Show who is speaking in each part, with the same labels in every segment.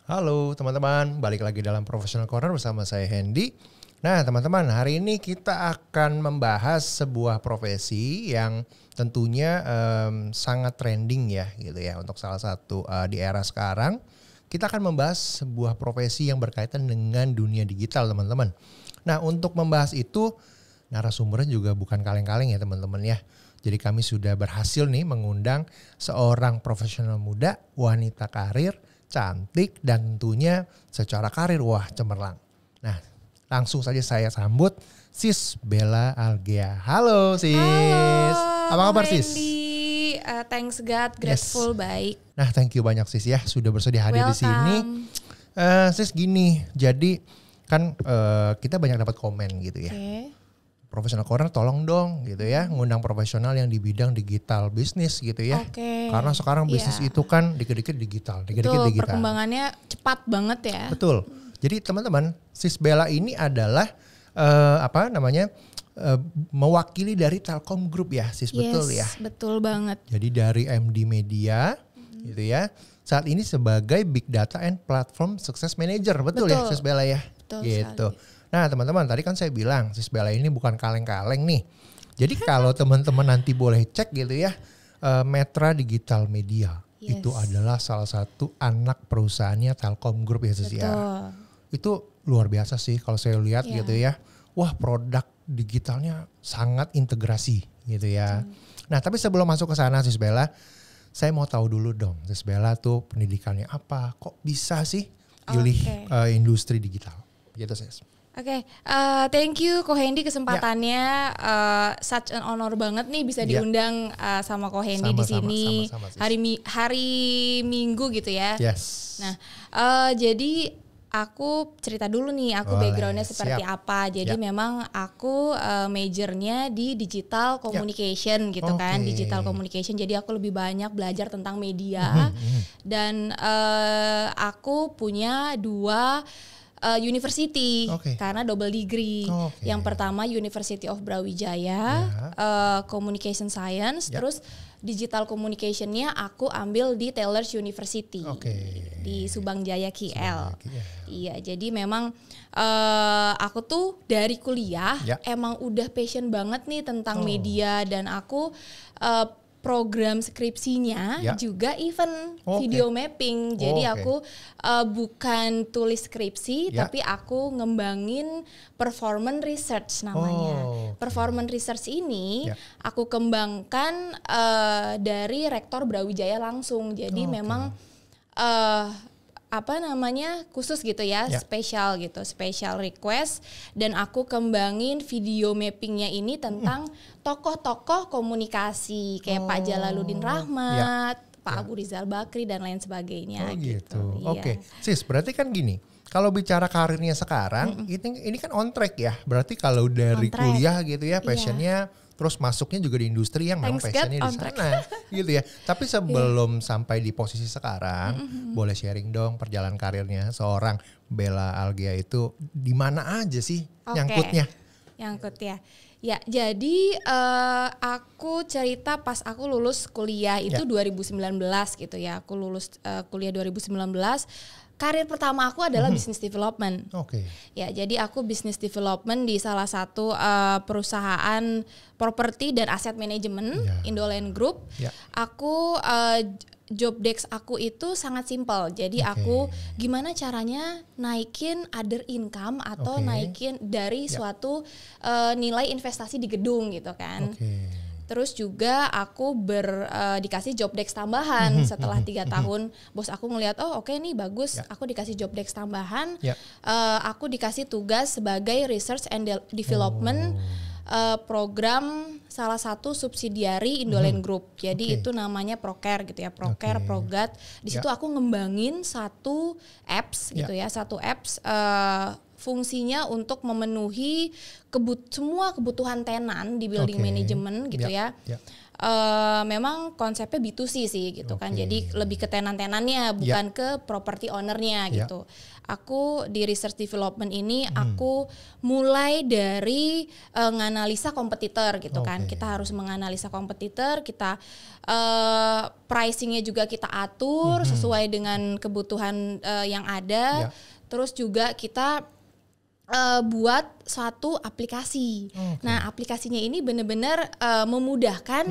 Speaker 1: Halo teman-teman, balik lagi dalam Professional Corner bersama saya Hendy. Nah teman-teman, hari ini kita akan membahas sebuah profesi yang tentunya sangat trending ya gitu ya. Untuk salah satu di era sekarang, kita akan membahas sebuah profesi yang berkaitan dengan dunia digital teman-teman. Nah untuk membahas itu, narasumbernya juga bukan kaleng-kaleng ya teman-teman ya. Jadi kami sudah berhasil nih mengundang seorang profesional muda, wanita karir, cantik dan tentunya secara karir wah cemerlang. Nah langsung saja saya sambut Sis Bella Algea. Halo Sis.
Speaker 2: Halo,
Speaker 1: apa kabar Sis?
Speaker 2: Thanks God, grateful, baik.
Speaker 1: Nah thank you banyak Sis ya sudah bersedia hadir di sini. Sis gini, jadi kan kita banyak dapat komen gitu ya. Professional Corner tolong dong gitu ya, ngundang profesional yang di bidang digital bisnis gitu ya. Karena sekarang bisnis itu kan dikit-dikit digital,
Speaker 2: dikit-dikit digital. Perkembangannya cepat banget ya.
Speaker 1: Betul. Jadi teman-teman, Sis Bella ini adalah mewakili dari Telkom Group ya, Sis, betul ya?
Speaker 2: Betul banget.
Speaker 1: Jadi dari MD Media gitu ya. Saat ini sebagai Big Data and Platform Success Manager, betul ya Sis Bella ya?
Speaker 2: Betul
Speaker 1: gitu.
Speaker 2: Sekali.
Speaker 1: Nah teman-teman tadi kan saya bilang Sis Bella ini bukan kaleng-kaleng nih. Jadi kalau teman-teman nanti boleh cek gitu ya, Metra Digital Media itu adalah salah satu anak perusahaannya Telkom Group ya Sis ya. Itu luar biasa sih kalau saya lihat gitu ya. Wah produk digitalnya sangat integrasi gitu ya. Nah tapi sebelum masuk ke sana Sis Bella, saya mau tahu dulu dong Sis Bella tuh pendidikannya apa? Kok bisa sih pilih industri digital? Gitu Sis.
Speaker 2: Thank you Ko Hendy kesempatannya. Such an honor banget nih bisa diundang sama Ko Hendy di sini hari Minggu gitu ya. Nah, jadi aku cerita dulu nih, aku backgroundnya seperti apa. Jadi memang aku majornya di digital communication gitu kan, digital communication. Jadi aku lebih banyak belajar tentang media dan aku punya 2 university karena double degree. Yang pertama University of Brawijaya, Communication Science, terus digital communicationnya aku ambil di Taylor's University di Subang Jaya KL. Iya, jadi memang aku tuh dari kuliah emang udah passion banget nih tentang media dan aku program skripsinya juga event video mapping. Jadi aku bukan tulis skripsi tapi aku ngembangin performance research namanya. Performance research ini aku kembangkan dari Rektor Brawijaya langsung. Jadi memang khusus gitu ya, spesial gitu, special request, dan aku kembangin video mappingnya ini tentang tokoh-tokoh komunikasi kayak Pak Jalaluddin Rahmat, Pak Abu Rizal Bakri dan lain sebagainya gitu.
Speaker 1: Sis, berarti kan gini, kalau bicara karirnya sekarang, ini kan on track ya, berarti kalau dari kuliah gitu ya, passionnya terus masuknya juga di industri yang memang passionnya di sana gitu ya. Tapi sebelum sampai di posisi sekarang, boleh sharing dong perjalanan karirnya seorang Bella Algea itu di mana aja sih nyangkutnya?
Speaker 2: Nyangkut ya. Ya, jadi aku cerita pas aku lulus kuliah itu 2019 gitu ya. Aku lulus kuliah 2019. Karir pertama aku adalah business development. Ya, jadi aku business development di salah satu perusahaan properti dan aset manajemen, Indoland Group. Aku job desk aku itu sangat simpel. Jadi aku gimana caranya naikin other income atau naikin dari suatu nilai investasi di gedung gitu kan. Terus juga aku dikasih job desk tambahan setelah 3 tahun. Bos aku ngelihat nih bagus, aku dikasih job desk tambahan. Aku dikasih tugas sebagai research and development program salah satu subsidiari Indoland Group. Jadi itu namanya Procare gitu ya, Procare, Progat. Di situ aku ngembangin satu apps gitu ya, satu apps fungsinya untuk memenuhi semua kebutuhan tenan di building management gitu ya. Memang konsepnya B2C sih gitu kan. Jadi lebih ke tenan-tenannya bukan ke property ownernya gitu. Aku di research development ini aku mulai dari nganalisa kompetitor gitu kan. Kita harus menganalisa kompetitor, kita pricingnya juga kita atur sesuai dengan kebutuhan yang ada. Terus juga kita buat suatu aplikasi. Nah, aplikasinya ini benar-benar memudahkan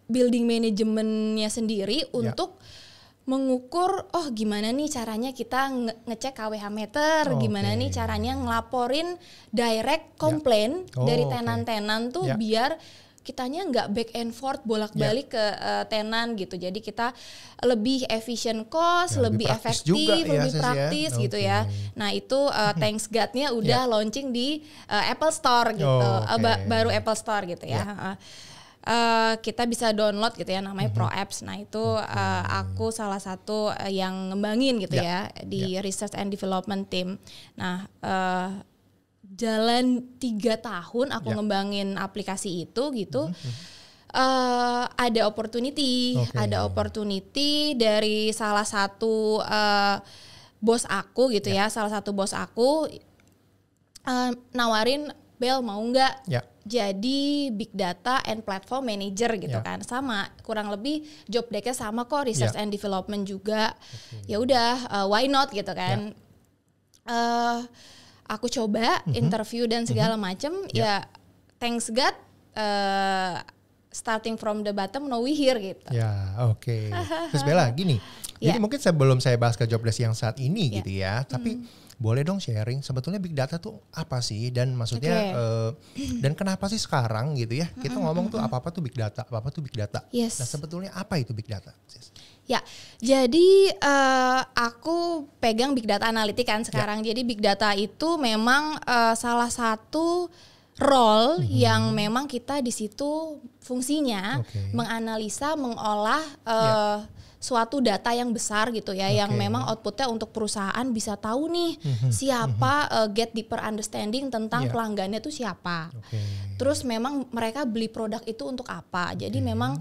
Speaker 2: building manajemennya sendiri untuk mengukur, gimana nih caranya kita ngecek KWH meter, gimana nih caranya ngelaporin direct komplain dari tenan-tenan tuh biar kitanya nggak back and forth bolak-balik ke tenan gitu. Jadi kita lebih efficient cost, lebih efektif, lebih praktis gitu ya. Nah itu thanks God-nya udah launching di Apple Store gitu, baru Apple Store gitu ya. Kita bisa download gitu ya, namanya Pro Apps. Nah itu aku salah satu yang ngembangin gitu ya di Research and Development Team. Nah jalan 3 tahun aku ngembangin aplikasi itu gitu. Ada opportunity dari salah satu bos aku gitu ya. Salah satu bos aku nawarin, Bel mau nggak jadi big data and platform manager gitu kan. Sama kurang lebih job desk-nya sama kok, research and development juga. Ya udah why not gitu kan. Aku coba interview dan segala macam, ya thanks God starting from the bottom, now we here gitu.
Speaker 1: Terus Bella gini, jadi mungkin sebelum saya bahas ke job desk yang saat ini gitu ya, tapi boleh dong sharing sebetulnya big data tuh apa sih, dan maksudnya dan kenapa sih sekarang gitu ya kita ngomong tuh apa-apa tuh big data, apa-apa tuh big data. Nah sebetulnya apa itu big data?
Speaker 2: Ya, jadi aku pegang big data analitik kan sekarang. Jadi big data itu memang salah satu role yang memang kita di situ fungsinya menganalisa, mengolah suatu data yang besar gitu ya, yang memang outputnya untuk perusahaan bisa tahu nih siapa, get deeper understanding tentang pelanggannya tuh siapa. Terus memang mereka beli produk itu untuk apa. Jadi memang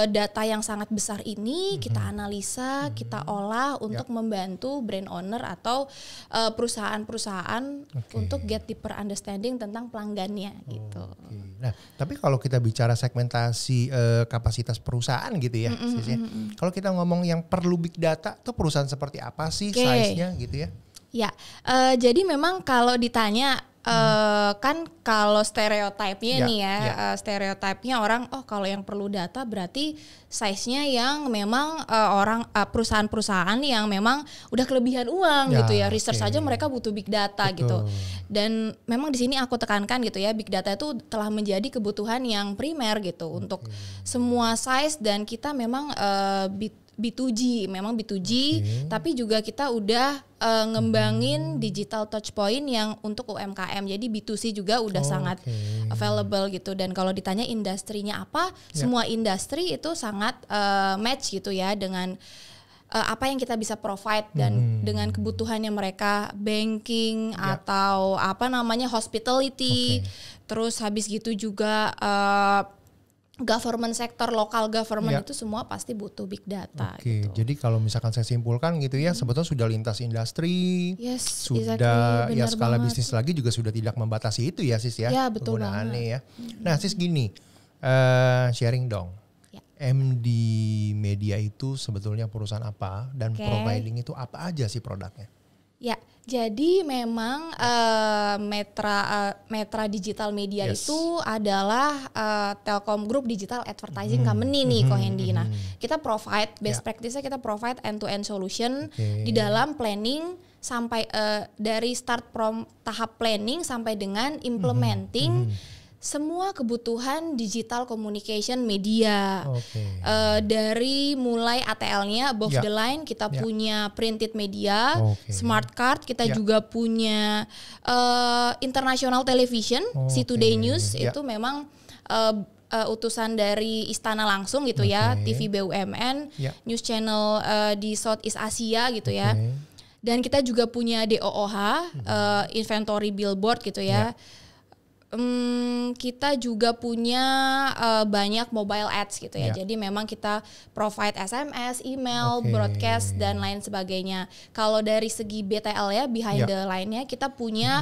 Speaker 2: data yang sangat besar ini kita analisa, kita olah untuk membantu brand owner atau perusahaan-perusahaan untuk get deeper understanding tentang pelanggannya gitu.
Speaker 1: Nah, tapi kalau kita bicara segmentasi kapasitas perusahaan gitu ya, kalau kita ngomong yang perlu big data tuh perusahaan seperti apa sih size-nya gitu ya?
Speaker 2: Ya, jadi memang kalau ditanya kan kalau stereotipnya nih ya, stereotipnya orang kalau yang perlu data berarti size-nya yang memang perusahaan-perusahaan yang memang udah kelebihan uang gitu ya, research aja mereka butuh big data gitu. Dan memang di sini aku tekankan gitu ya, big data itu telah menjadi kebutuhan yang primer gitu untuk semua size, dan kita memang B2G, memang B2G, tapi juga kita udah ngembangin digital touch point yang untuk UMKM. Jadi B2C juga udah sangat available gitu. Dan kalau ditanya industrinya apa, semua industri itu sangat match gitu ya dengan apa yang kita bisa provide dan dengan kebutuhannya mereka, banking atau apa namanya hospitality. Terus habis gitu juga government sector, lokal government itu semua pasti butuh big data. Gitu.
Speaker 1: Jadi kalau misalkan saya simpulkan gitu ya, sebetulnya sudah lintas industri, sudah ya skala bisnis lagi juga sudah tidak membatasi itu ya Sis ya, penggunaannya ya. Nah Sis gini, sharing dong, MD Media itu sebetulnya perusahaan apa dan providing itu apa aja sih produknya?
Speaker 2: Ya, jadi memang Metra Digital Media itu adalah Telkom Group Digital Advertising Company nih Ko Hendy. Nah, kita provide best practice-nya, kita provide end-to-end solution di dalam planning sampai dari start from tahap planning sampai dengan implementing semua kebutuhan digital communication media. Dari mulai ATL-nya above the line, kita punya printed media, smart card, kita juga punya international television, Si Today News itu memang utusan dari istana langsung gitu ya, TV BUMN, news channel di Southeast Asia gitu ya. Dan kita juga punya DOOH, inventory billboard gitu ya. Kita juga punya banyak mobile ads gitu ya. Jadi memang kita provide SMS, email, broadcast dan lain sebagainya. Kalau dari segi BTL ya, behind the line-nya kita punya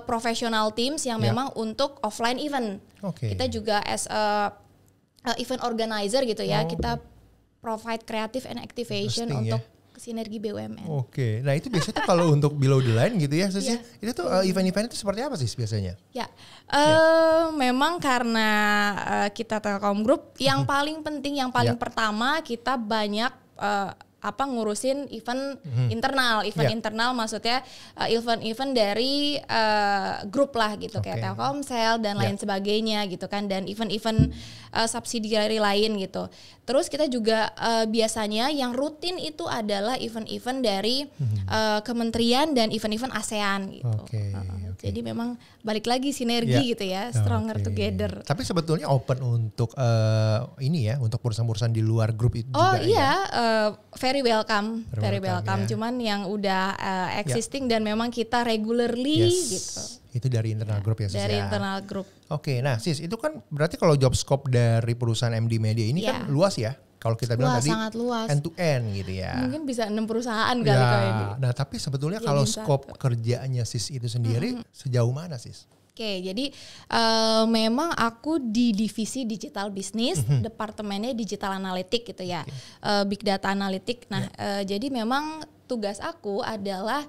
Speaker 2: professional teams yang memang untuk offline event. Kita juga as event organizer gitu ya. Kita provide creative and activation untuk sinergi BUMN.
Speaker 1: Nah itu biasanya tuh kalau untuk below the line gitu ya, itu tuh event-event itu seperti apa sih biasanya?
Speaker 2: Memang karena kita Telkom Group, yang paling penting, yang paling pertama kita banyak ngurusin event internal, internal maksudnya event-event dari grup lah gitu, kayak Telkomsel dan lain sebagainya gitu kan, dan event-event subsidiary lain gitu. Terus kita juga biasanya yang rutin itu adalah event-event dari kementerian dan event-event ASEAN gitu. Jadi memang balik lagi sinergi gitu ya, stronger together.
Speaker 1: Tapi sebetulnya open untuk untuk perusahaan-perusahaan di luar grup itu juga
Speaker 2: very welcome. Cuman yang udah existing dan memang kita regularly gitu.
Speaker 1: Itu dari internal group ya, Sis?
Speaker 2: Dari internal group.
Speaker 1: Nah Sis, itu kan berarti kalau job scope dari perusahaan MD Media ini kan luas ya? Kalau kita bilang tadi
Speaker 2: sangat luas.
Speaker 1: End to end gitu ya.
Speaker 2: Mungkin bisa 6 perusahaan kali ini.
Speaker 1: Nah tapi sebetulnya kalau scope kerjanya Sis itu sendiri sejauh mana, Sis?
Speaker 2: Jadi memang aku di divisi digital business, departemennya digital analytic gitu ya, big data analytic. Nah jadi memang tugas aku adalah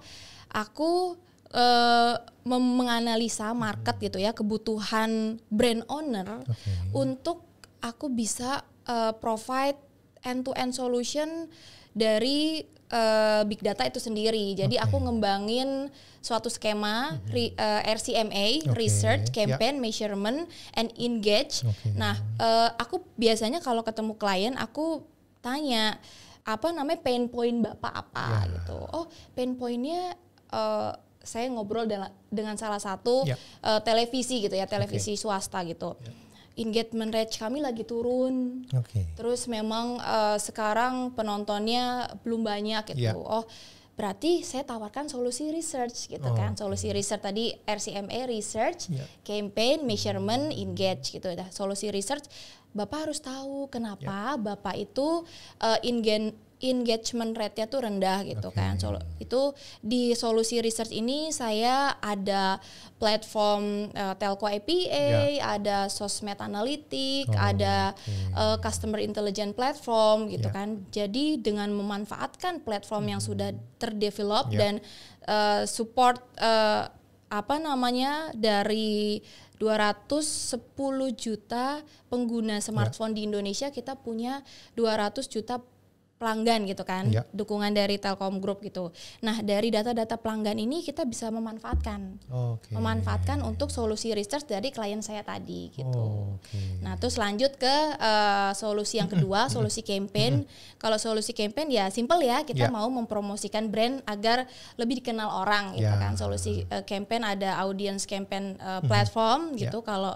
Speaker 2: aku menganalisa market gitu ya, kebutuhan brand owner untuk aku bisa provide end-to-end solution dari big data itu sendiri. Jadi aku ngembangin suatu skema RCMA, research, campaign, measurement, and engage. Nah, aku biasanya kalau ketemu klien aku tanya apa namanya pain point Bapak apa gitu. Oh, pain pointnya saya ngobrol dengan salah satu televisi gitu ya, televisi swasta gitu. Engagement rate kami lagi turun. Terus memang sekarang penontonnya belum banyak gitu. Oh, berarti saya tawarkan solusi research gitu kan. Solusi research tadi RCMA research, campaign, measurement, engage gitu. Dah solusi research Bapak harus tahu kenapa Bapak itu engagement rate-nya tuh rendah gitu kan. Itu di solusi research ini saya ada platform telco API, ada sosmed analitik, ada customer intelligence platform gitu kan. Jadi dengan memanfaatkan platform yang sudah terdevelop dan support dari 210 juta pengguna smartphone di Indonesia, kita punya 200 juta pelanggan gitu kan, dukungan dari Telkom Group gitu. Nah dari data-data pelanggan ini kita bisa memanfaatkan untuk solusi research dari klien saya tadi gitu. Nah terus lanjut ke solusi yang kedua, solusi campaign. Kalau solusi campaign ya simple ya, kita mau mempromosikan brand agar lebih dikenal orang gitu kan. Solusi campaign ada audience campaign platform gitu. Kalau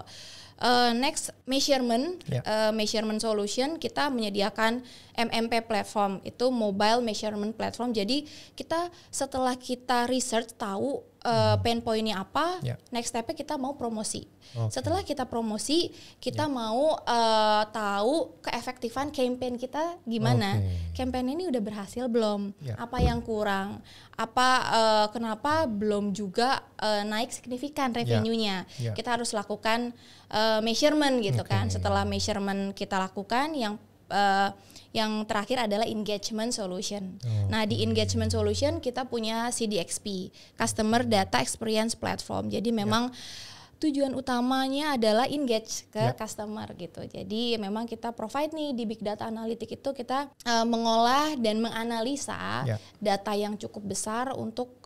Speaker 2: next measurement, measurement solution, kita menyediakan MMP platform, itu mobile measurement platform. Jadi kita setelah kita research tahu pain point-nya apa, next step-nya kita mau promosi. Setelah kita promosi, kita mau tahu keefektifan campaign kita gimana. Campaign ini udah berhasil belum? Apa yang kurang? Kenapa belum juga naik signifikan revenue-nya? Kita harus lakukan measurement gitu kan. Setelah measurement kita lakukan, yang terakhir adalah engagement solution. Nah di engagement solution kita punya CDXP, Customer Data Experience Platform. Jadi memang tujuan utamanya adalah engage ke customer gitu. Jadi memang kita provide nih di Big Data Analytics itu kita mengolah dan menganalisa data yang cukup besar untuk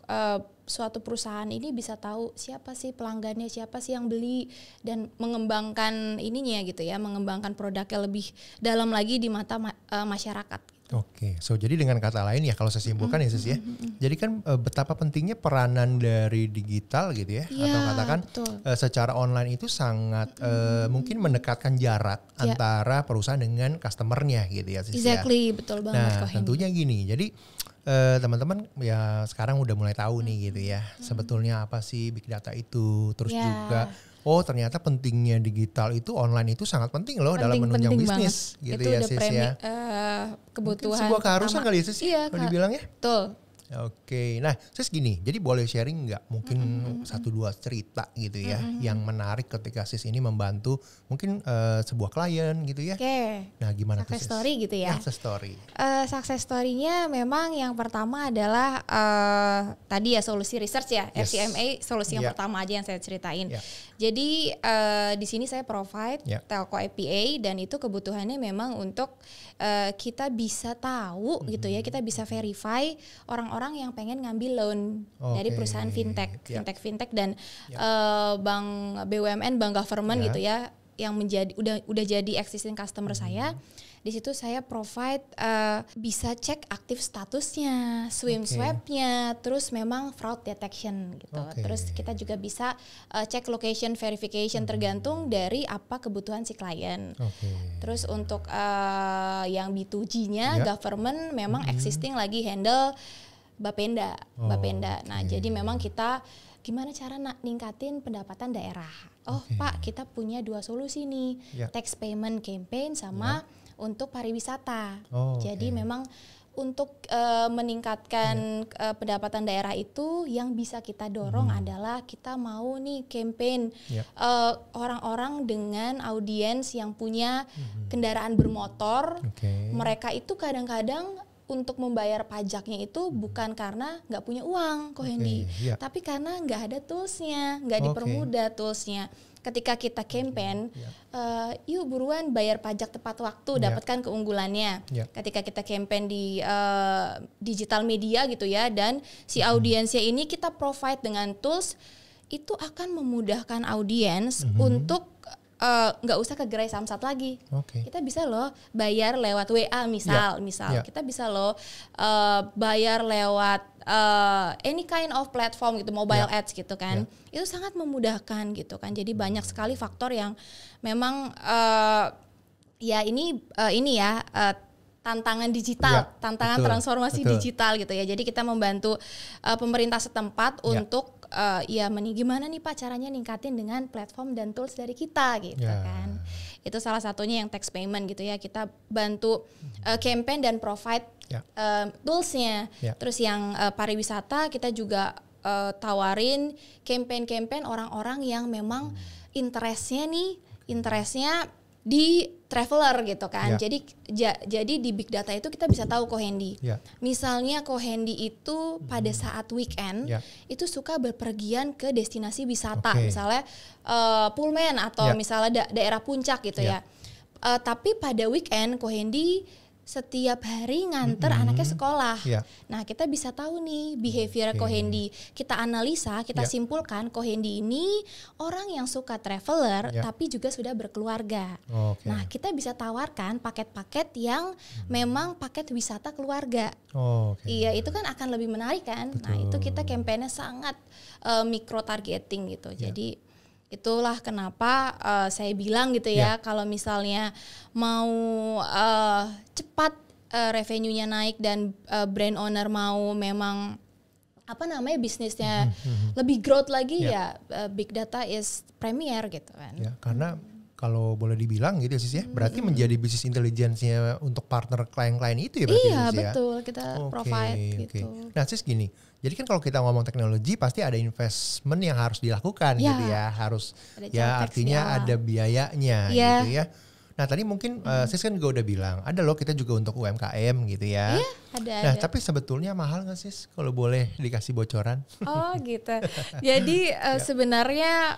Speaker 2: suatu perusahaan ini bisa tahu siapa sih pelanggannya, siapa sih yang beli, dan mengembangkan ininya gitu ya, mengembangkan produknya lebih dalam lagi di mata masyarakat. Gitu.
Speaker 1: Oke, so jadi dengan kata lain ya kalau saya simpulkan ya sis ya, jadi kan betapa pentingnya peranan dari digital gitu ya, atau katakan secara online itu sangat mungkin mendekatkan jarak antara perusahaan dengan customernya gitu ya sis
Speaker 2: Exactly, betul banget.
Speaker 1: Nah tentunya gini, jadi teman-teman ya sekarang udah mulai tahu nih gitu ya, sebetulnya apa sih big data itu, terus juga ternyata pentingnya digital itu online itu sangat penting loh dalam menunjang bisnis banget. Gitu
Speaker 2: itu
Speaker 1: ya
Speaker 2: sis
Speaker 1: ya.
Speaker 2: Kebutuhan
Speaker 1: mungkin sebuah keharusan kali ya sis kalau dibilang ya.
Speaker 2: Betul.
Speaker 1: Oke, nah sis gini, jadi boleh sharing nggak mungkin 1-2 cerita gitu ya yang menarik ketika sis ini membantu mungkin sebuah klien gitu ya. Nah gimana
Speaker 2: success
Speaker 1: tuh sis?
Speaker 2: Story gitu ya.
Speaker 1: Success story.
Speaker 2: Success story-nya memang yang pertama adalah tadi ya solusi research ya, FCMA solusi yang pertama aja yang saya ceritain. Jadi di sini saya provide telco APA dan itu kebutuhannya memang untuk kita bisa tahu gitu ya, kita bisa verify orang-orang yang pengen ngambil loan dari perusahaan fintech dan bank BUMN, bank government gitu ya, yang menjadi udah jadi existing customer saya. Di situ saya provide bisa cek aktif statusnya, swipnya, terus memang fraud detection gitu. Terus kita juga bisa cek location verification tergantung dari apa kebutuhan si klien. Terus untuk yang B2G-nya government memang existing lagi handle Bapenda. Nah, jadi memang kita gimana cara ningkatin pendapatan daerah. Pak, kita punya 2 solusi nih. Tax payment campaign sama untuk pariwisata. Jadi memang untuk meningkatkan pendapatan daerah itu yang bisa kita dorong adalah kita mau nih campaign orang-orang dengan audiens yang punya kendaraan bermotor. Mereka itu kadang-kadang untuk membayar pajaknya itu bukan karena nggak punya uang, Ko Hendy, tapi karena nggak ada toolsnya, nggak dipermudah toolsnya. Ketika kita campaign, yuk buruan bayar pajak tepat waktu, dapatkan keunggulannya. Ketika kita campaign di digital media gitu ya, dan si audiensnya ini kita provide dengan tools, itu akan memudahkan audiens untuk nggak usah ke gerai samsat lagi. Kita bisa loh bayar lewat WA misal kita bisa loh bayar lewat any kind of platform gitu, mobile ads gitu kan. Itu sangat memudahkan gitu kan. Jadi banyak sekali faktor yang memang tantangan digital, tantangan transformasi digital gitu ya. Jadi kita membantu pemerintah setempat untuk gimana nih Pak caranya ningkatin dengan platform dan tools dari kita gitu kan. Itu salah satunya yang tax payment gitu ya. Kita bantu campaign dan provide toolsnya. Terus yang pariwisata kita juga tawarin campaign orang-orang yang memang interestnya di traveler gitu kan. Jadi di big data itu kita bisa tahu Ko Hendy. Misalnya Ko Hendy itu pada saat weekend itu suka berpergian ke destinasi wisata, misalnya Pullman atau misalnya daerah puncak gitu ya. Tapi pada weekend Ko Hendy setiap hari nganter anaknya sekolah. Nah, kita bisa tahu nih behavior Ko Hendy. Kita analisa, kita simpulkan Ko Hendy ini orang yang suka traveler tapi juga sudah berkeluarga. Nah, kita bisa tawarkan paket-paket yang memang paket wisata keluarga. Iya, itu kan akan lebih menarik kan. Nah, itu kita kampanye sangat micro targeting gitu. Jadi itulah kenapa saya bilang gitu ya, kalau misalnya mau cepat revenue-nya naik dan brand owner mau memang bisnisnya lebih growth lagi big data is premier gitu kan.
Speaker 1: Karena kalau boleh dibilang gitu ya sis ya, berarti menjadi bisnis intelligence-nya untuk partner klien-klien itu ya berarti sis ya?
Speaker 2: Iya betul, kita provide gitu.
Speaker 1: Nah sis gini, jadi kan kalau kita ngomong teknologi pasti ada investment yang harus dilakukan gitu ya, harus artinya ada biayanya gitu ya. Nah tadi mungkin sis kan juga udah bilang, ada loh kita juga untuk UMKM gitu ya.
Speaker 2: Iya ada.
Speaker 1: Nah tapi sebetulnya mahal gak sis kalau boleh dikasih bocoran?
Speaker 2: Oh gitu. Jadi sebenarnya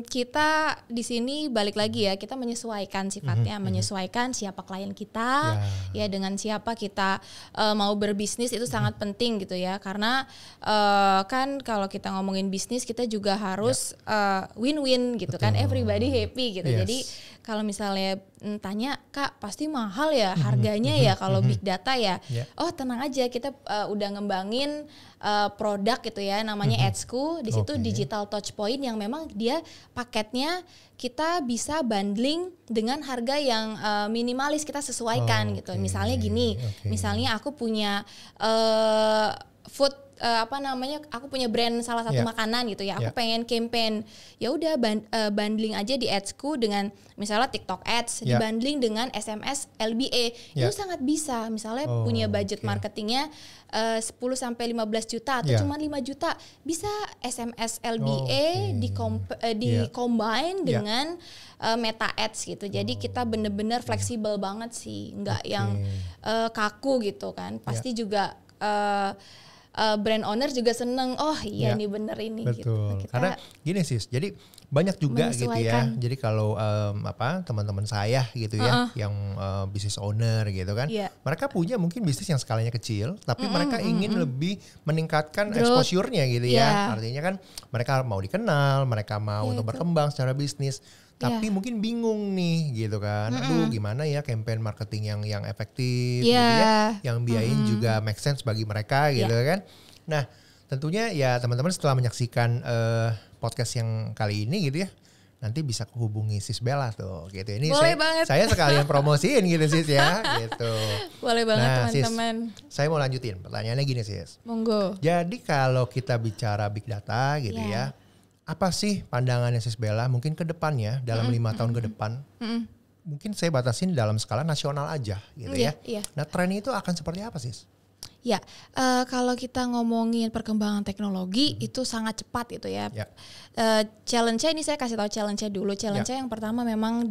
Speaker 2: kita di sini balik lagi ya, kita menyesuaikan sifatnya, menyesuaikan siapa klien kita, ya dengan siapa kita mau berbisnis itu sangat penting gitu ya. Karena kan kalau kita ngomongin bisnis kita juga harus win-win gitu kan, everybody happy gitu. Jadi kalau misalnya misalnya tanya, Kak pasti mahal ya harganya ya kalau big data ya. Oh tenang aja, kita udah ngembangin produk gitu ya, namanya Edsku. Di situ digital touchpoint yang memang dia paketnya kita bisa bundling dengan harga yang minimalis, kita sesuaikan gitu. Misalnya gini, misalnya aku punya food aku punya brand salah satu makanan gitu ya, aku pengen campaign, ya udah bundling aja di Adsku dengan misalnya TikTok Ads, dibundling dengan SMS LBA, itu sangat bisa. Misalnya punya budget marketingnya 10 sampai 15 juta atau cuma 5 juta, bisa SMS LBA di combine dengan Meta Ads gitu. Jadi kita bener-bener fleksibel banget sih, nggak yang kaku gitu kan. Pasti juga brand owner juga seneng, nih bener ini.
Speaker 1: Betul.
Speaker 2: Gitu.
Speaker 1: Karena gini sis, jadi banyak juga gitu ya. Jadi kalau teman-teman saya gitu ya, yang business owner gitu kan, mereka punya mungkin bisnis yang skalanya kecil, tapi mereka ingin lebih meningkatkan exposure-nya gitu ya. Artinya kan mereka mau dikenal, mereka mau untuk berkembang secara bisnis. Tapi mungkin bingung nih gitu kan, aduh gimana ya campaign marketing yang efektif gitu ya, yang biayain juga make sense bagi mereka gitu kan. Nah tentunya ya teman-teman setelah menyaksikan podcast yang kali ini gitu ya, nanti bisa hubungi Sis Bella tuh gitu. Ini saya sekalian promosiin gitu Sis ya gitu.
Speaker 2: Boleh banget teman-teman.
Speaker 1: Saya mau lanjutin pertanyaannya gini Sis.
Speaker 2: Monggo.
Speaker 1: Jadi kalau kita bicara big data gitu ya, apa sih pandangannya Sis Bella mungkin ke depannya dalam 5 tahun ke depan? Mungkin saya batasin dalam skala nasional aja gitu ya. Nah tren itu akan seperti apa Sis?
Speaker 2: Ya, kalau kita ngomongin perkembangan teknologi itu sangat cepat gitu ya. Challenge-nya ini saya kasih tahu challenge-nya dulu. Challenge-nya yang pertama memang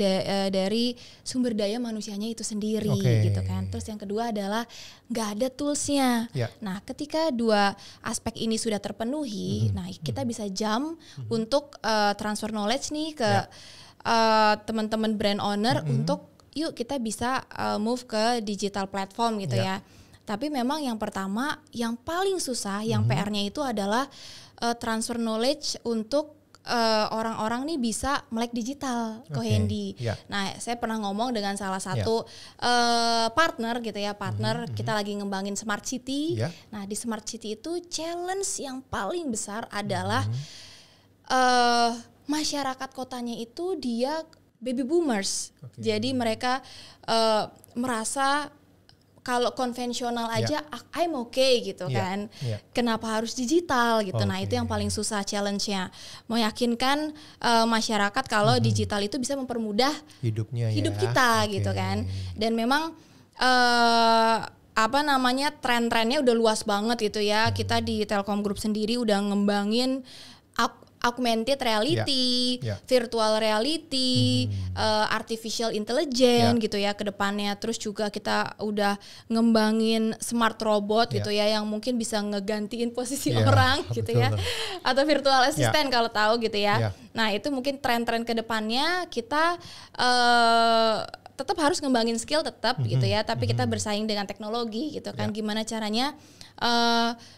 Speaker 2: dari sumber daya manusianya itu sendiri gitu kan. Terus yang kedua adalah nggak ada tools-nya. Nah, ketika dua aspek ini sudah terpenuhi, nah kita bisa jump untuk transfer knowledge nih ke teman-teman brand owner untuk yuk kita bisa move ke digital platform gitu ya. Tapi memang yang pertama, yang paling susah, yang PR-nya itu adalah transfer knowledge untuk orang-orang nih bisa melek digital, Ko Hendy. Nah, saya pernah ngomong dengan salah satu partner gitu ya, kita lagi ngembangin Smart City. Nah, di Smart City itu challenge yang paling besar adalah masyarakat kotanya itu dia baby boomers. Jadi mereka merasa kalau konvensional aja I'm okay gitu kan. Kenapa harus digital gitu. Nah, itu yang paling susah challenge-nya. Meyakinkan masyarakat kalau digital itu bisa mempermudah hidup kita gitu kan. Dan memang tren-trennya udah luas banget gitu ya. Kita di Telkom Group sendiri udah ngembangin augmented reality, virtual reality, artificial intelligence gitu ya ke depannya. Terus juga kita udah ngembangin smart robot gitu ya yang mungkin bisa ngegantiin posisi orang gitu ya. Atau virtual assistant kalau tahu gitu ya. Nah, itu mungkin tren-tren ke depannya kita tetap harus ngembangin skill tetap gitu ya, tapi kita bersaing dengan teknologi gitu kan. Gimana caranya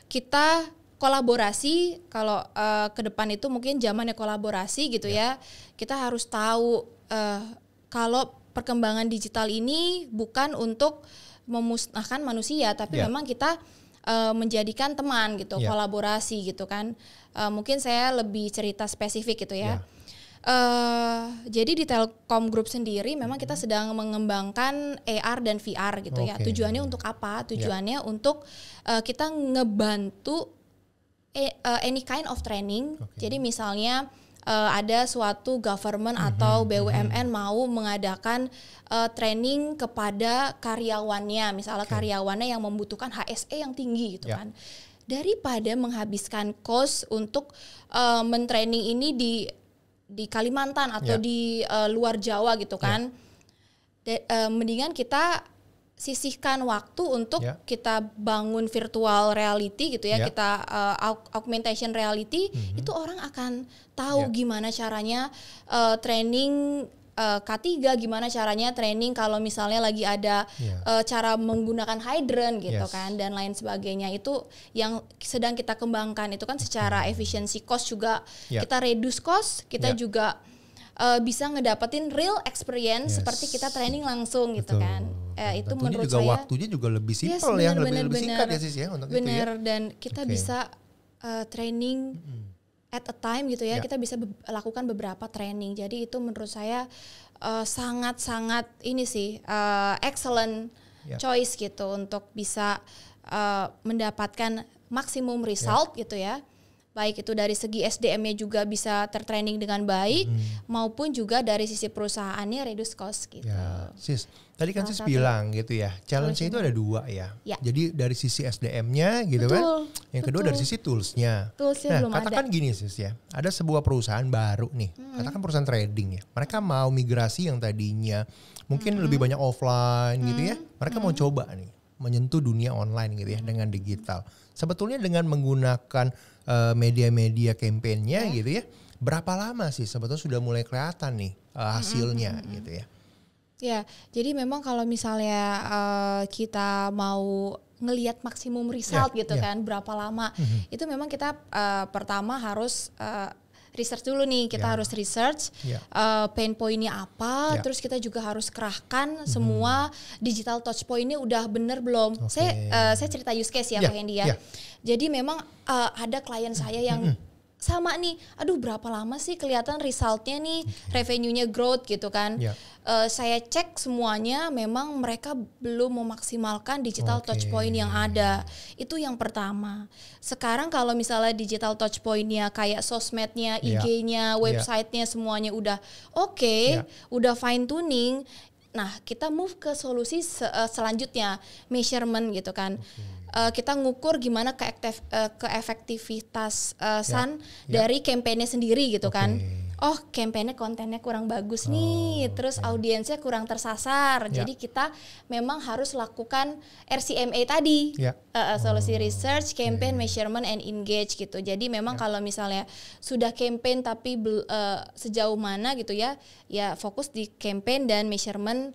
Speaker 2: kita kolaborasi, kalau ke depan itu mungkin zamannya kolaborasi gitu ya. Kita harus tahu kalau perkembangan digital ini bukan untuk memusnahkan manusia, tapi memang kita menjadikan teman gitu, kolaborasi gitu kan. Mungkin saya lebih cerita spesifik gitu ya. Jadi di Telkom Group sendiri memang kita sedang mengembangkan AR dan VR gitu ya. Tujuannya untuk apa? Tujuannya untuk kita ngebantu any kind of training. Jadi misalnya ada suatu government atau BUMN mau mengadakan training kepada karyawannya, misalnya karyawannya yang membutuhkan HSE yang tinggi gitu kan. Daripada menghabiskan cost untuk mentraining ini di Kalimantan atau di luar Jawa gitu kan. Mendingan kita sisihkan waktu untuk kita bangun virtual reality gitu ya, kita augmentation reality, itu orang akan tahu gimana caranya training K3, gimana caranya training kalau misalnya lagi ada cara menggunakan hydrant gitu kan, dan lain sebagainya. Itu yang sedang kita kembangkan, itu kan secara efisiensi cost juga kita reduce cost, kita juga bisa ngedapetin real experience seperti kita training langsung gitu kan. Itu menurut
Speaker 1: juga
Speaker 2: saya
Speaker 1: waktunya juga lebih simpel ya, lebih singkat ya Sis ya untuk itu ya.
Speaker 2: Dan kita bisa training at a time gitu ya. Kita bisa lakukan beberapa training. Jadi itu menurut saya sangat-sangat ini sih excellent choice gitu untuk bisa mendapatkan maksimum result gitu ya. Baik itu dari segi SDM-nya juga bisa tertraining dengan baik, maupun juga dari sisi perusahaannya reduce cost gitu.
Speaker 1: Ya, Sis, tadi kan Sis bilang gitu ya, challenge-nya itu ada 2 ya. Jadi dari sisi SDM-nya gitu kan, yang kedua dari sisi tools-nya.
Speaker 2: Nah, belum
Speaker 1: katakan gini Sis ya, ada sebuah perusahaan baru nih, katakan perusahaan trading ya, mereka mau migrasi yang tadinya mungkin lebih banyak offline gitu ya, mereka mau coba nih, menyentuh dunia online gitu ya dengan digital. Sebetulnya dengan menggunakan media-media campaign-nya gitu ya, berapa lama sih sebetulnya sudah mulai kelihatan nih hasilnya gitu ya?
Speaker 2: Ya, jadi memang kalau misalnya kita mau ngelihat maksimum result gitu kan, berapa lama? Itu memang kita pertama harus research dulu nih, kita harus research pain point-nya apa, terus kita juga harus kerahkan semua digital touch point-nya udah bener belum. Saya cerita use case ya Pak Hendy ya. Jadi memang ada klien saya yang sama nih, aduh berapa lama sih kelihatan resultnya nih, revenue-nya growth gitu kan. Saya cek semuanya memang mereka belum memaksimalkan digital touch point yang ada. Itu yang pertama. Sekarang kalau misalnya digital touch point-nya kayak sosmednya, IG-nya, website-nya semuanya udah udah fine tuning. Nah, kita move ke solusi selanjutnya, measurement gitu kan. Kita ngukur gimana keefektivitas dari kampanye sendiri gitu kan. Oh, kampanye kontennya kurang bagus nih, terus audiensnya kurang tersasar. Jadi kita memang harus lakukan RCMA tadi, solusi research, campaign, measurement, and engage gitu. Jadi memang kalau misalnya sudah campaign tapi sejauh mana gitu ya fokus di campaign dan measurement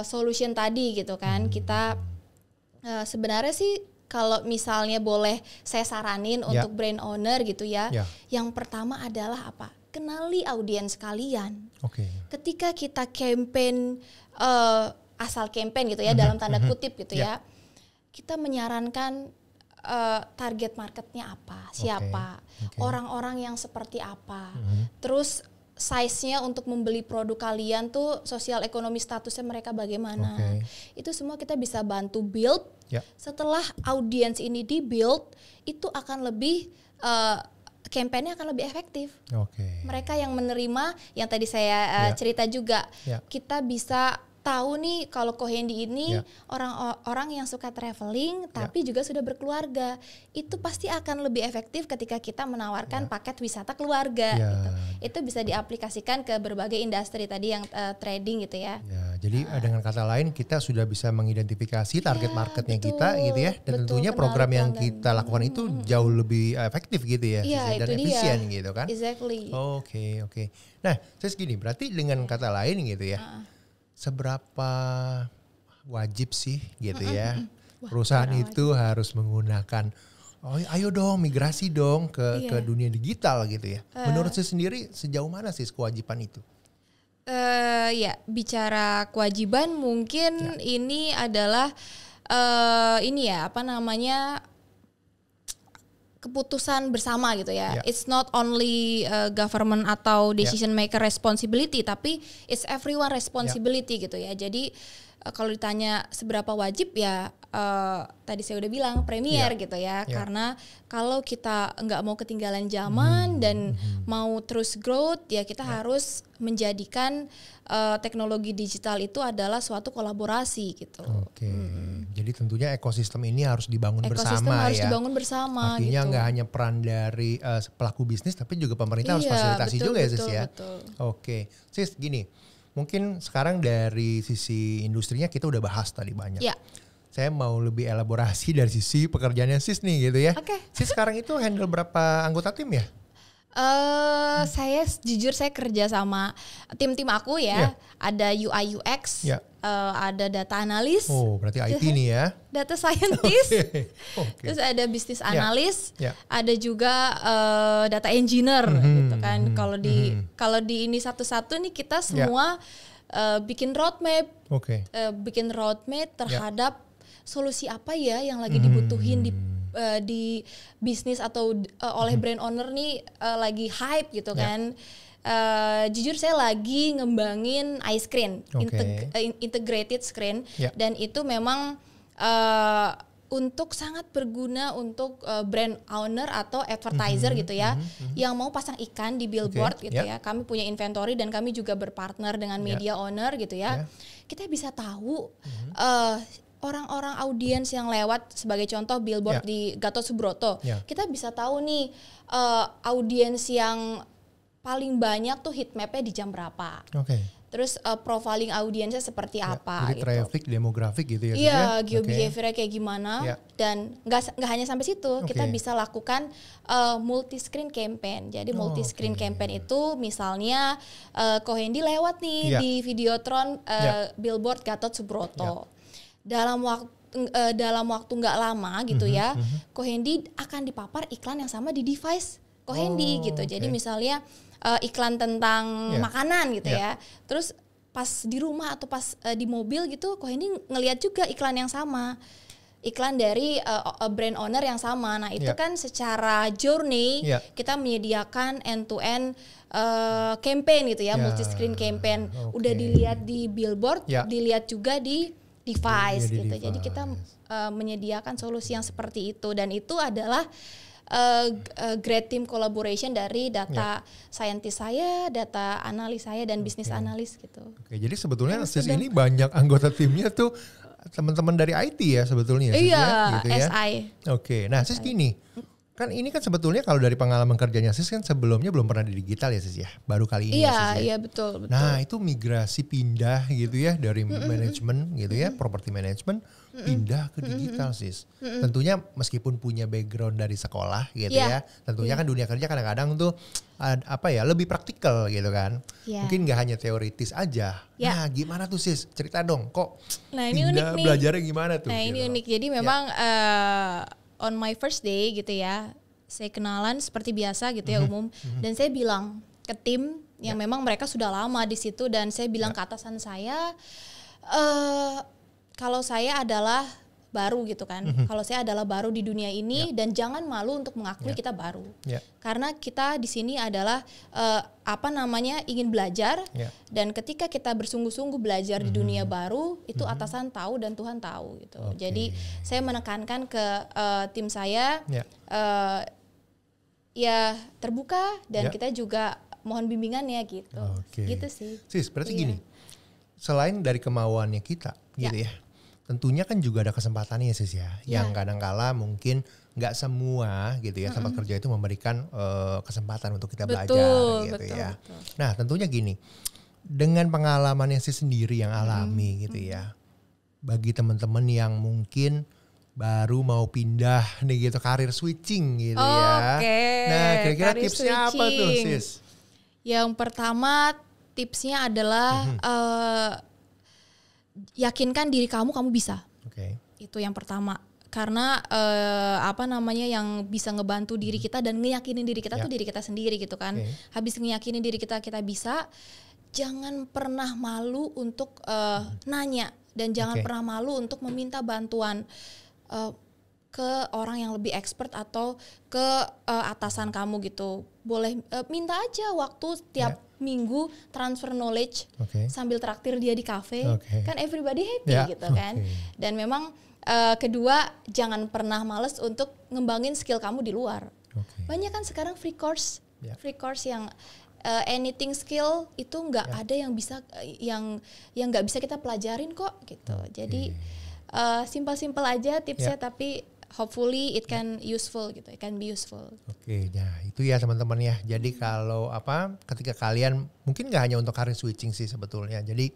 Speaker 2: solution tadi gitu kan. Kita sebenarnya sih kalau misalnya boleh saya saranin untuk brand owner gitu ya, yang pertama adalah apa? Kenali audiens kalian. Ketika kita campaign asal campaign gitu ya dalam tanda kutip gitu ya, kita menyarankan target marketnya apa, siapa, orang-orang yang seperti apa, terus size-nya untuk membeli produk kalian tuh sosial ekonomi statusnya mereka bagaimana. Itu semua kita bisa bantu build. Setelah audiens ini di-build, itu akan lebih kampanye akan lebih efektif. Mereka yang menerima, yang tadi saya cerita juga, kita bisa tahu nih kalau Kohendy ini orang-orang yang suka traveling tapi juga sudah berkeluarga, itu pasti akan lebih efektif ketika kita menawarkan paket wisata keluarga gitu. Itu bisa diaplikasikan ke berbagai industri tadi yang trading gitu ya.
Speaker 1: Jadi dengan kata lain kita sudah bisa mengidentifikasi target marketnya kita gitu ya, dan tentunya program yang kita lakukan itu jauh lebih efektif gitu ya, dan efisien gitu kan. Oke. Nah, terus gini, berarti dengan kata lain gitu ya, seberapa wajib sih gitu ya perusahaan itu harus menggunakan ayo dong migrasi dong ke dunia digital gitu ya. Menurut saya sendiri sejauh mana sih kewajiban itu?
Speaker 2: Bicara kewajiban mungkin ini adalah keputusan bersama gitu ya. It's not only government atau decision maker responsibility, tapi it's everyone responsibility gitu ya. Jadi kalau ditanya seberapa wajib ya tadi saya udah bilang premier gitu ya. Karena kalau kita nggak mau ketinggalan zaman dan mau terus growth ya kita harus menjadikan teknologi digital itu adalah suatu kolaborasi gitu.
Speaker 1: Jadi tentunya ekosistem ini harus dibangun bersama
Speaker 2: harus dibangun bersama.
Speaker 1: Artinya nggak hanya peran dari pelaku bisnis tapi juga pemerintah harus fasilitasi juga ya Sis ya. Sis gini, mungkin sekarang dari sisi industrinya kita udah bahas tadi banyak. Saya mau lebih elaborasi dari sisi pekerjaannya Sis nih gitu ya. Sis sekarang itu handle berapa anggota tim ya?
Speaker 2: Saya jujur saya kerja sama tim aku ya. Ada UI UX, ada data analis.
Speaker 1: Oh, berarti IT nih ya.
Speaker 2: Data scientist.
Speaker 1: Okay.
Speaker 2: Terus ada business analis. Ada juga data engineer gitu kan. Kalau di ini satu-satu nih kita semua bikin roadmap. Bikin roadmap terhadap solusi apa ya yang lagi dibutuhin di bisnis atau oleh brand owner nih lagi hype gitu kan. Jujur saya lagi ngembangin iScreen, integrated screen, dan itu memang untuk sangat berguna untuk brand owner atau advertiser gitu ya, yang mau pasang iklan di billboard gitu ya. Kami punya inventory dan kami juga berpartner dengan media owner gitu ya. Kita bisa tahu orang-orang audiens yang lewat, sebagai contoh billboard di Gatot Subroto, kita bisa tahu nih audiens yang paling banyak tuh heat map-nya di jam berapa. Terus profiling audiensnya seperti apa
Speaker 1: jadi
Speaker 2: gitu.
Speaker 1: traffic, demografik gitu ya.
Speaker 2: Iya, geo-behaviornya kayak gimana. Dan nggak hanya sampai situ, kita bisa lakukan multi-screen campaign. Jadi multi-screen campaign itu misalnya Ko Hendy lewat nih di Videotron billboard Gatot Subroto. Dalam waktu nggak lama gitu ya, Ko Hendy akan dipapar iklan yang sama di device Ko Hendy gitu. Jadi misalnya iklan tentang makanan gitu ya. Terus pas di rumah atau pas di mobil gitu, Ko Hendy ngelihat juga iklan yang sama. Iklan dari brand owner yang sama. Nah, itu kan secara journey kita menyediakan end-to-end campaign gitu ya, multi-screen campaign. Udah dilihat di billboard, dilihat juga di device gitu. Jadi kita menyediakan solusi yang seperti itu, dan itu adalah great team collaboration dari data scientist saya, data analis saya, dan bisnis analis gitu.
Speaker 1: Jadi sebetulnya Sis ini banyak anggota timnya tuh teman-teman dari IT ya sebetulnya.
Speaker 2: Iya,
Speaker 1: gitu ya?
Speaker 2: SI.
Speaker 1: Nah Sis gini, kan ini kan sebetulnya kalau dari pengalaman kerjanya Sis kan sebelumnya belum pernah di digital ya Sis ya, baru kali ini.
Speaker 2: Iya betul.
Speaker 1: Nah itu migrasi pindah gitu ya dari manajemen gitu ya, properti manajemen pindah ke digital Sis. Tentunya meskipun punya background dari sekolah gitu ya, tentunya kan dunia kerja kadang-kadang tuh lebih praktikal gitu kan. Mungkin nggak hanya teoritis aja. Nah gimana tuh Sis, cerita dong kok
Speaker 2: ini
Speaker 1: pindah
Speaker 2: unik nih.
Speaker 1: Belajarnya gimana tuh?
Speaker 2: Nah ini unik, jadi memang on my first day gitu ya, saya kenalan seperti biasa gitu ya umum, dan saya bilang ke tim yang memang mereka sudah lama di situ, dan saya bilang ke atasan saya, kalau saya adalah baru gitu kan, kalau saya adalah baru di dunia ini, dan jangan malu untuk mengakui kita baru, karena kita di sini adalah ingin belajar, dan ketika kita bersungguh-sungguh belajar di dunia baru, itu atasan tahu dan Tuhan tahu gitu. Jadi saya menekankan ke tim saya, ya terbuka, dan kita juga mohon bimbingannya gitu. Gitu sih.
Speaker 1: Sis, berarti gini, selain dari kemauannya kita gitu ya, tentunya kan juga ada kesempatannya Sis ya, yang kadang-kala mungkin nggak semua gitu ya tempat kerja itu memberikan kesempatan untuk kita belajar gitu ya. Betul. Nah tentunya gini, dengan pengalaman yang Sis sendiri yang alami gitu ya, bagi teman-teman yang mungkin baru mau pindah nih gitu, karir switching gitu ya. Nah kira-kira tipsnya apa tuh Sis?
Speaker 2: Yang pertama tipsnya adalah yakinkan diri kamu bisa. Itu yang pertama. Karena yang bisa ngebantu diri kita dan ngeyakinin diri kita tuh diri kita sendiri gitu kan. Habis ngeyakinin diri kita bisa, jangan pernah malu untuk nanya, dan jangan pernah malu untuk meminta bantuan ke orang yang lebih expert atau ke atasan kamu gitu. Boleh minta aja waktu tiap minggu transfer knowledge sambil traktir dia di kafe, kan everybody happy gitu kan. Dan memang kedua, jangan pernah males untuk ngembangin skill kamu di luar. Banyak kan sekarang free course yang anything skill itu nggak ada yang bisa yang nggak bisa kita pelajarin kok gitu. Jadi simpel-simpel aja tipsnya, tapi hopefully it can useful gitu, it can be useful.
Speaker 1: Nah itu ya teman-teman ya. Jadi kalau ketika kalian mungkin nggak hanya untuk karir switching sih sebetulnya. Jadi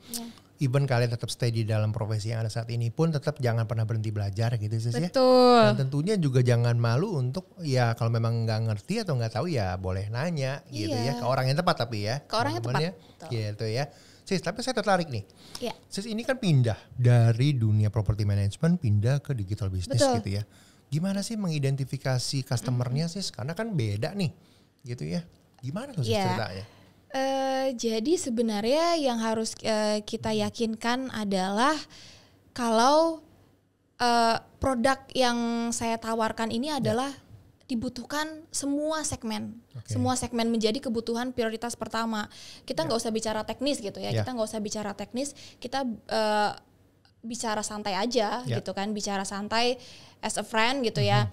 Speaker 1: even kalian tetap stay di dalam profesi yang ada saat ini pun tetap jangan pernah berhenti belajar gitu sih.
Speaker 2: Betul.
Speaker 1: Dan tentunya juga jangan malu untuk ya kalau memang nggak ngerti atau nggak tahu ya boleh nanya gitu ya, ke orang yang tepat, tapi ya.
Speaker 2: Ke orang yang tepat.
Speaker 1: Gitu ya. Sis, tapi saya tertarik nih.
Speaker 2: Yeah.
Speaker 1: Sis ini kan pindah dari dunia property management pindah ke digital business gitu ya. Gimana sih mengidentifikasi customernya Sis? Karena kan beda nih gitu ya. Gimana tuh Sis ceritanya?
Speaker 2: Jadi sebenarnya yang harus kita yakinkan adalah kalau produk yang saya tawarkan ini adalah dibutuhkan semua segmen. Semua segmen menjadi kebutuhan prioritas pertama. Kita nggak usah bicara teknis gitu ya. Kita nggak usah bicara teknis. Kita bicara santai aja gitu kan. Bicara santai as a friend gitu ya.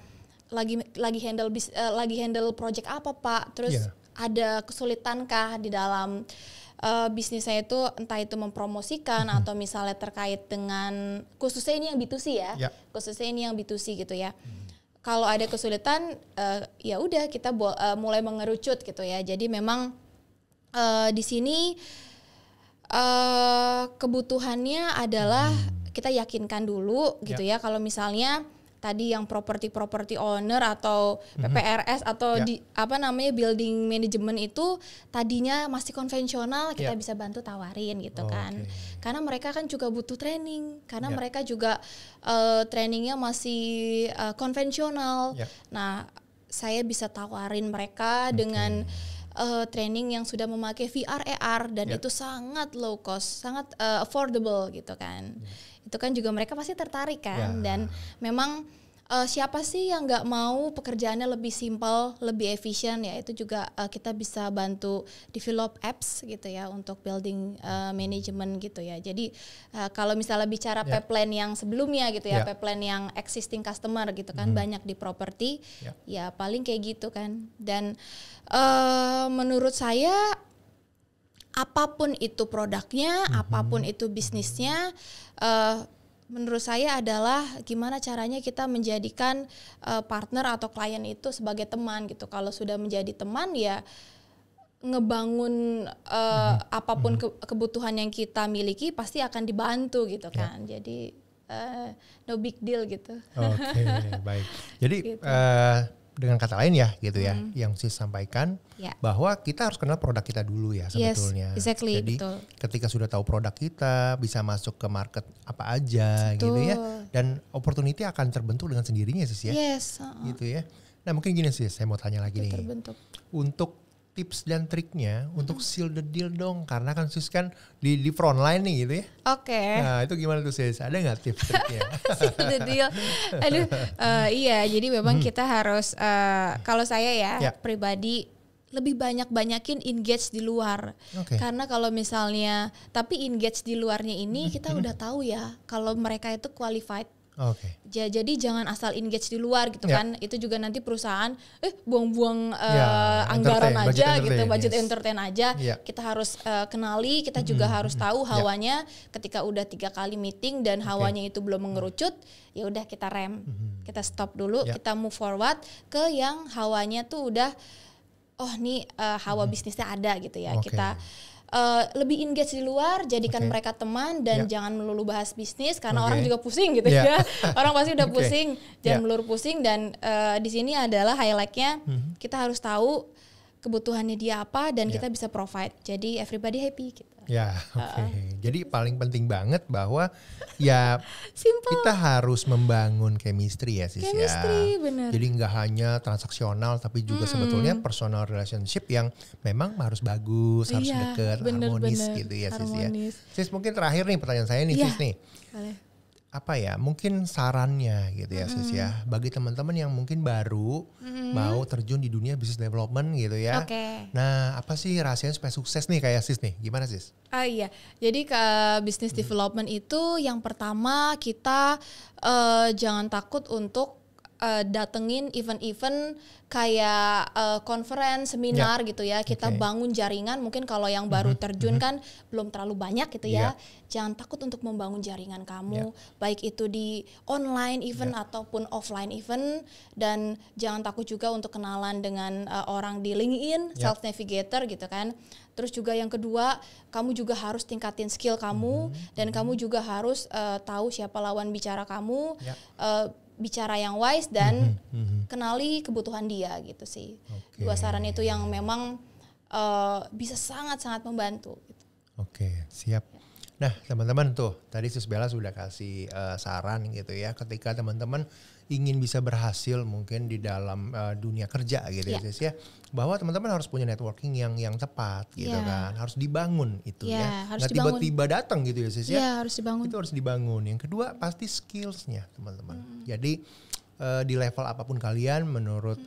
Speaker 2: Lagi handle project apa Pak? Terus ada kesulitankah di dalam bisnis saya itu, entah itu mempromosikan atau misalnya terkait dengan, khususnya ini yang B2C ya, khususnya ini yang B2C gitu ya. Kalau ada kesulitan, ya udah kita mulai mengerucut gitu ya. Jadi memang di sini kebutuhannya adalah kita yakinkan dulu gitu ya. Kalau misalnya tadi yang property owner atau PPRS atau building management itu tadinya masih konvensional, kita bisa bantu tawarin gitu kan. Karena mereka kan juga butuh training, karena mereka juga trainingnya masih konvensional. Nah, saya bisa tawarin mereka dengan training yang sudah memakai VR AR dan itu sangat low cost, sangat affordable gitu kan. Itu kan juga mereka pasti tertarik kan. Dan memang siapa sih yang nggak mau pekerjaannya lebih simpel, lebih efisien ya. Itu juga kita bisa bantu develop apps gitu ya untuk building management gitu ya. Jadi kalau misalnya bicara pipeline yang sebelumnya gitu ya, pipeline yang existing customer gitu kan, banyak di properti ya paling kayak gitu kan. Dan menurut saya apapun itu produknya, apapun itu bisnisnya, menurut saya adalah gimana caranya kita menjadikan partner atau klien itu sebagai teman gitu. Kalau sudah menjadi teman ya ngebangun apapun kebutuhan yang kita miliki pasti akan dibantu gitu kan. Jadi no big deal gitu.
Speaker 1: Oke, baik. Jadi gitu. Dengan kata lain ya gitu ya, yang Sis sampaikan bahwa kita harus kenal produk kita dulu ya sebetulnya.
Speaker 2: Exactly,
Speaker 1: jadi
Speaker 2: betul.
Speaker 1: Ketika sudah tahu produk kita, bisa masuk ke market apa aja gitu ya, dan opportunity akan terbentuk dengan sendirinya Sis ya. Gitu ya. Nah mungkin gini Sis, saya mau tanya lagi nih. Untuk tips dan triknya untuk seal the deal dong, karena kan Sis kan di front line nih gitu ya. Nah itu gimana tuh Sis? Ada nggak tips triknya?
Speaker 2: Seal the deal. Aduh, iya. Jadi memang kita harus kalau saya ya pribadi lebih banyakin engage di luar. Karena kalau misalnya tapi engage di luarnya ini kita udah tahu ya kalau mereka itu qualified. Jadi jangan asal engage di luar gitu kan. Itu juga nanti perusahaan buang-buang anggaran aja gitu, budget entertain aja. Kita harus kenali, kita juga harus tahu hawanya. Ketika udah 3 kali meeting dan hawanya itu belum mengerucut, ya udah kita rem. Kita stop dulu, kita move forward ke yang hawanya tuh udah nih hawa bisnisnya ada gitu ya. Kita lebih engage di luar, jadikan mereka teman dan jangan melulu bahas bisnis karena orang juga pusing gitu ya. Orang pasti udah pusing, jangan melulu pusing. Dan di sini adalah highlightnya kita harus tahu kebutuhannya dia apa dan kita bisa provide. Jadi everybody happy gitu.
Speaker 1: Jadi paling penting banget bahwa ya kita harus membangun chemistry ya Sis ya.
Speaker 2: Bener.
Speaker 1: Jadi nggak hanya transaksional tapi juga sebetulnya personal relationship yang memang harus bagus, harus deket, harmonis gitu ya Sis ya. Sis mungkin terakhir nih pertanyaan saya nih Sis nih.
Speaker 2: Boleh.
Speaker 1: Apa ya mungkin sarannya gitu ya Sis ya bagi teman-teman yang mungkin baru mau terjun di dunia business development gitu ya. Nah apa sih rahasianya supaya sukses nih kayak Sis nih, gimana Sis?
Speaker 2: Jadi ke business development itu yang pertama kita jangan takut untuk datengin event-event kayak conference, seminar gitu ya. Kita bangun jaringan, mungkin kalau yang baru terjun kan belum terlalu banyak gitu ya. Jangan takut untuk membangun jaringan kamu, baik itu di online event ataupun offline event. Dan jangan takut juga untuk kenalan dengan orang di LinkedIn, Sales Navigator gitu kan. Terus juga yang kedua, kamu juga harus tingkatin skill kamu dan kamu juga harus tahu siapa lawan bicara kamu. Bicara yang wise dan kenali kebutuhan dia gitu sih. 2 saran itu yang memang bisa sangat-sangat membantu gitu.
Speaker 1: Oke, siap. Nah teman-teman tuh tadi Sis Bella sudah kasih saran gitu ya, ketika teman-teman ingin bisa berhasil mungkin di dalam dunia kerja gitu ya Sis ya, bahwa teman-teman harus punya networking yang tepat gitu kan, harus dibangun itu ya, nggak tiba-tiba datang gitu ya Sis ya,
Speaker 2: harus dibangun.
Speaker 1: Itu harus dibangun. Yang kedua pasti skillsnya teman-teman. Jadi di level apapun kalian menurut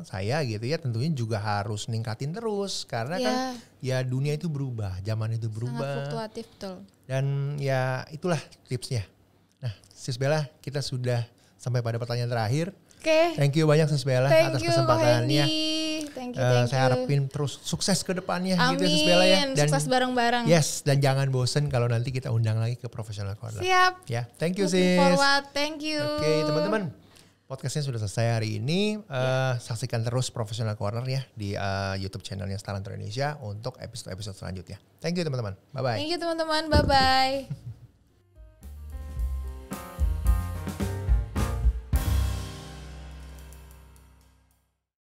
Speaker 1: saya gitu ya, tentunya juga harus ningkatin terus karena kan ya dunia itu berubah, zaman itu berubah.
Speaker 2: Sangat fluktuatif betul.
Speaker 1: Dan ya itulah tipsnya. Nah, Sis Bella, kita sudah sampai pada pertanyaan terakhir.
Speaker 2: Oke.
Speaker 1: Thank you banyak Sis Bella atas kesempatannya.
Speaker 2: Thank you.
Speaker 1: Saya harapin terus sukses ke depannya gitu Sis
Speaker 2: Bella
Speaker 1: ya.
Speaker 2: Dan sukses bareng-bareng.
Speaker 1: Yes, dan jangan bosen kalau nanti kita undang lagi ke Professional Corner.
Speaker 2: Siap.
Speaker 1: Ya, thank you
Speaker 2: Looking
Speaker 1: Sis.
Speaker 2: Forward, thank you.
Speaker 1: Oke, teman-teman. Podcastnya sudah selesai hari ini. Saksikan terus Professional Corner ya di YouTube channelnya Talenta Indonesia untuk episode-episode selanjutnya. Thank you teman-teman. Bye-bye.
Speaker 2: Thank you teman-teman. Bye-bye.